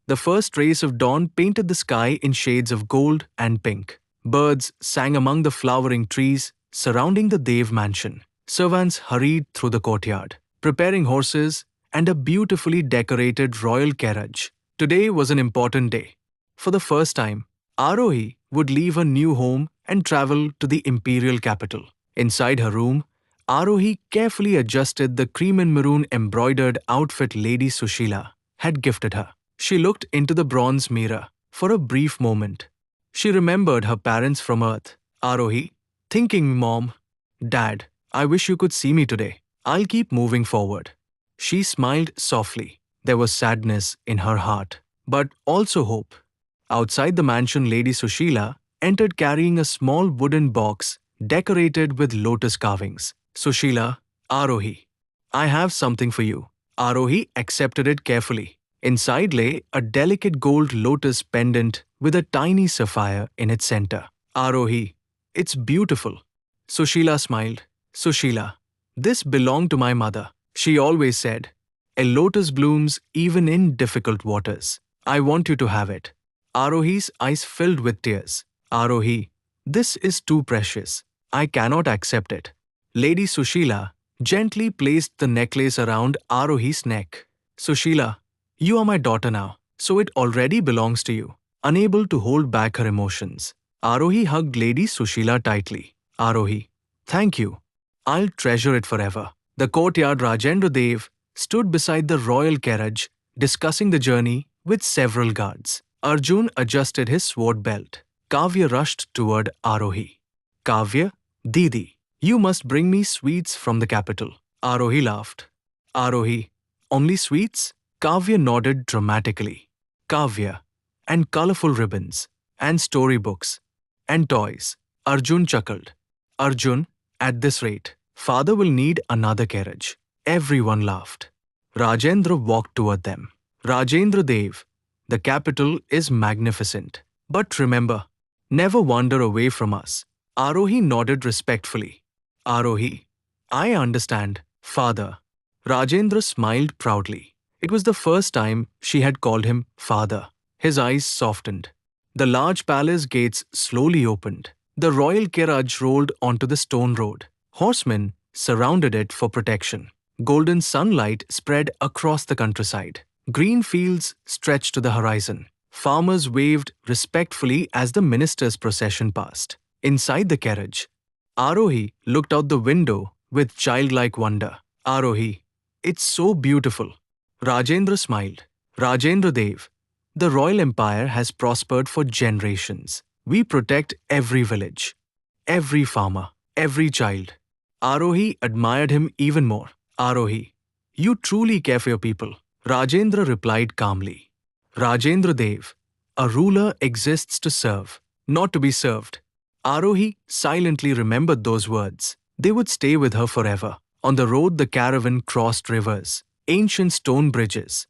The first rays of dawn painted the sky in shades of gold and pink. Birds sang among the flowering trees surrounding the Dev mansion. Servants hurried through the courtyard, preparing horses and a beautifully decorated royal carriage. Today was an important day. For the first time, Aarohi would leave her new home and travel to the Imperial Capital. Inside her room, Aarohi carefully adjusted the cream and maroon embroidered outfit Lady Sushila had gifted her. She looked into the bronze mirror for a brief moment. She remembered her parents from Earth. Aarohi, thinking, Mom, Dad, I wish you could see me today. I'll keep moving forward. She smiled softly. There was sadness in her heart, but also hope. Outside the mansion, Lady Sushila entered carrying a small wooden box decorated with lotus carvings. Sushila, Aarohi, I have something for you. Aarohi accepted it carefully. Inside lay a delicate gold lotus pendant with a tiny sapphire in its center. Aarohi, it's beautiful. Sushila smiled. Sushila, this belonged to my mother. She always said, a lotus blooms even in difficult waters. I want you to have it. Aarohi's eyes filled with tears. Aarohi, this is too precious. I cannot accept it. Lady Sushila gently placed the necklace around Aarohi's neck. Sushila, you are my daughter now, so it already belongs to you. Unable to hold back her emotions, Aarohi hugged Lady Sushila tightly. Aarohi, thank you. I'll treasure it forever. The courtyard Rajendra Dev stood beside the royal carriage, discussing the journey with several guards. Arjun adjusted his sword belt. Kavya rushed toward Aarohi. Kavya, Didi, you must bring me sweets from the capital. Aarohi laughed. Aarohi, only sweets? Kavya nodded dramatically. Kavya, and colorful ribbons, and storybooks, and toys. Arjun chuckled. Arjun, at this rate, father will need another carriage. Everyone laughed. Rajendra walked toward them. Rajendra Dev, the capital is magnificent. But remember, never wander away from us. Aarohi nodded respectfully. Aarohi, I understand, father. Rajendra smiled proudly. It was the first time she had called him father. His eyes softened. The large palace gates slowly opened. The royal carriage rolled onto the stone road. Horsemen surrounded it for protection. Golden sunlight spread across the countryside. Green fields stretched to the horizon. Farmers waved respectfully as the minister's procession passed. Inside the carriage, Aarohi looked out the window with childlike wonder. Aarohi, it's so beautiful. Rajendra smiled. Rajendra Dev, the royal empire has prospered for generations. We protect every village, every farmer, every child. Aarohi admired him even more. Aarohi, you truly care for your people. Rajendra replied calmly. Rajendra Dev, a ruler exists to serve, not to be served. Aarohi silently remembered those words. They would stay with her forever. On the road, the caravan crossed rivers, ancient stone bridges,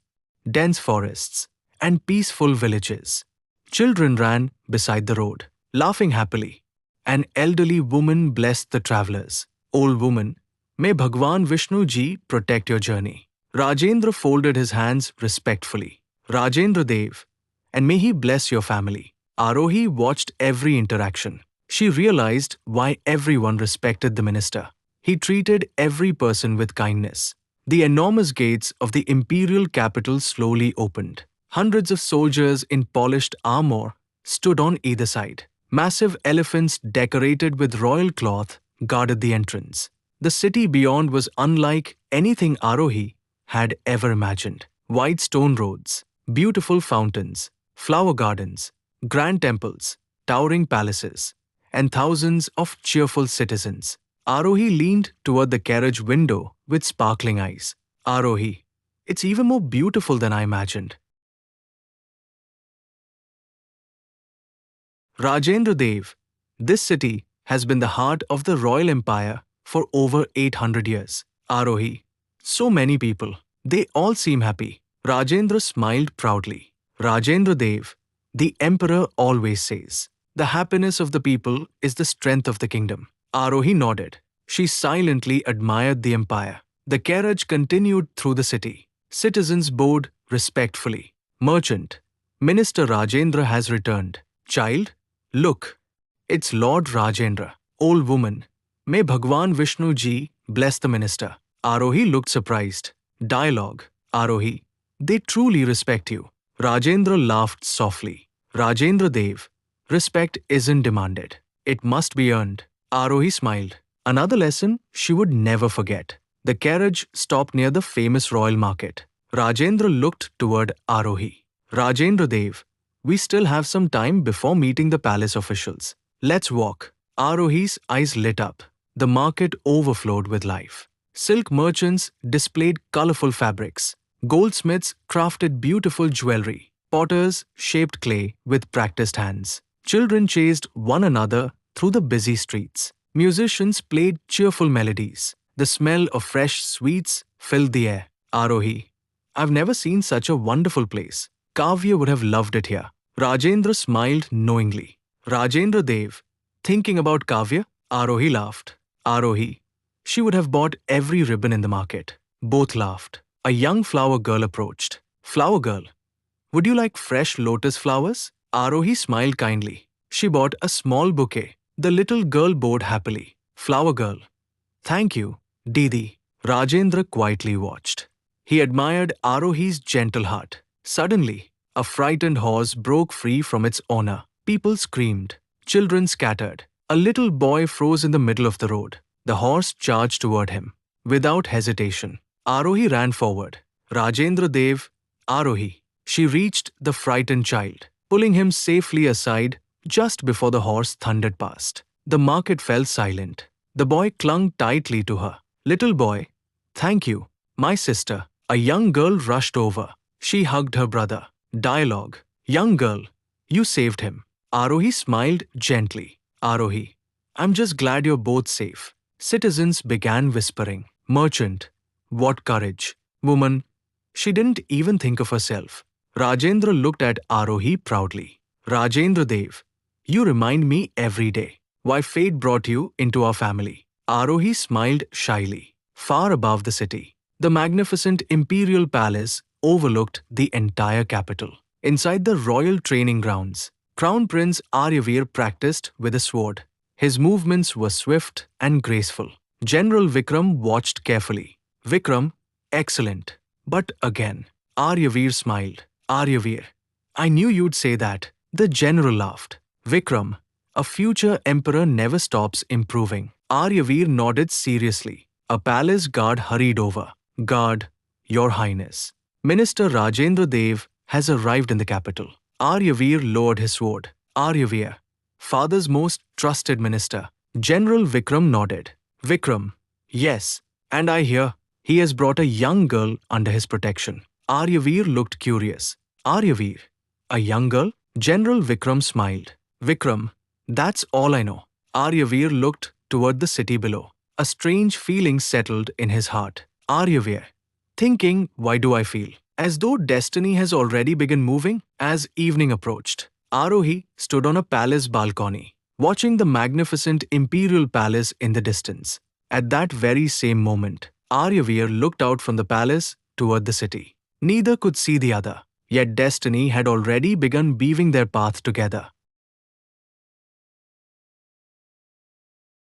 dense forests, and peaceful villages. Children ran beside the road, laughing happily. An elderly woman blessed the travelers. Old woman, may Bhagwan Vishnu Ji protect your journey. Rajendra folded his hands respectfully. Rajendra Dev, and may he bless your family. Aarohi watched every interaction. She realized why everyone respected the minister. He treated every person with kindness. The enormous gates of the imperial capital slowly opened. Hundreds of soldiers in polished armor stood on either side. Massive elephants decorated with royal cloth guarded the entrance. The city beyond was unlike anything Aarohi had ever imagined. Wide stone roads, beautiful fountains, flower gardens, grand temples, towering palaces, and thousands of cheerful citizens. Aarohi leaned toward the carriage window with sparkling eyes. Aarohi, it's even more beautiful than I imagined. Rajendra Dev, this city has been the heart of the royal empire for over 800 years. Aarohi, so many people, they all seem happy. Rajendra smiled proudly. Rajendra Dev, the emperor always says, the happiness of the people is the strength of the kingdom. Aarohi nodded. She silently admired the empire. The carriage continued through the city. Citizens bowed respectfully. Merchant Minister Rajendra has returned. Child, look. It's Lord Rajendra. Old woman. May Bhagwan Vishnu ji bless the minister. Aarohi looked surprised. Dialogue. Aarohi. They truly respect you. Rajendra laughed softly. Rajendra Dev. Respect isn't demanded. It must be earned. Aarohi smiled. Another lesson she would never forget. The carriage stopped near the famous royal market. Rajendra looked toward Aarohi. Rajendra Dev, we still have some time before meeting the palace officials. Let's walk. Aarohi's eyes lit up. The market overflowed with life. Silk merchants displayed colorful fabrics. Goldsmiths crafted beautiful jewelry. Potters shaped clay with practiced hands. Children chased one another through the busy streets. Musicians played cheerful melodies. The smell of fresh sweets filled the air. Aarohi, I've never seen such a wonderful place. Kavya would have loved it here. Rajendra smiled knowingly. Rajendra Dev, thinking about Kavya? Aarohi laughed. Aarohi, she would have bought every ribbon in the market. Both laughed. A young flower girl approached. Flower girl, would you like fresh lotus flowers? Aarohi smiled kindly. She bought a small bouquet. The little girl bowed happily. Flower girl, thank you, Didi. Rajendra quietly watched. He admired Aarohi's gentle heart. Suddenly, a frightened horse broke free from its owner. People screamed. Children scattered. A little boy froze in the middle of the road. The horse charged toward him. Without hesitation, Aarohi ran forward. Rajendra Dev, Aarohi. She reached the frightened child, pulling him safely aside just before the horse thundered past. The market fell silent. The boy clung tightly to her. Little boy, thank you, my sister. A young girl rushed over. She hugged her brother. Dialogue. Young girl, you saved him. Aarohi smiled gently. Aarohi, I'm just glad you're both safe. Citizens began whispering. Merchant, what courage. Woman, she didn't even think of herself. Rajendra looked at Aarohi proudly. Rajendra Dev, you remind me every day why fate brought you into our family. Aarohi smiled shyly. Far above the city, the magnificent Imperial Palace overlooked the entire capital. Inside the royal training grounds, Crown Prince Aryavir practiced with a sword. His movements were swift and graceful. General Vikram watched carefully. Vikram, excellent. But again, Aryavir smiled. Aryavir, I knew you'd say that. The general laughed. Vikram, a future emperor never stops improving. Aryavir nodded seriously. A palace guard hurried over. Guard, Your Highness. Minister Rajendra Dev has arrived in the capital. Aryavir lowered his sword. Aryavir, father's most trusted minister. General Vikram nodded. Vikram, yes, and I hear he has brought a young girl under his protection. Aryavir looked curious. Aryavir, a young girl? General Vikram smiled. Vikram, that's all I know. Aryavir looked toward the city below. A strange feeling settled in his heart. Aryavir, thinking, why do I feel? As though destiny has already begun moving. As evening approached, Aarohi stood on a palace balcony, watching the magnificent imperial palace in the distance. At that very same moment, Aryavir looked out from the palace toward the city. Neither could see the other, yet destiny had already begun weaving their path together.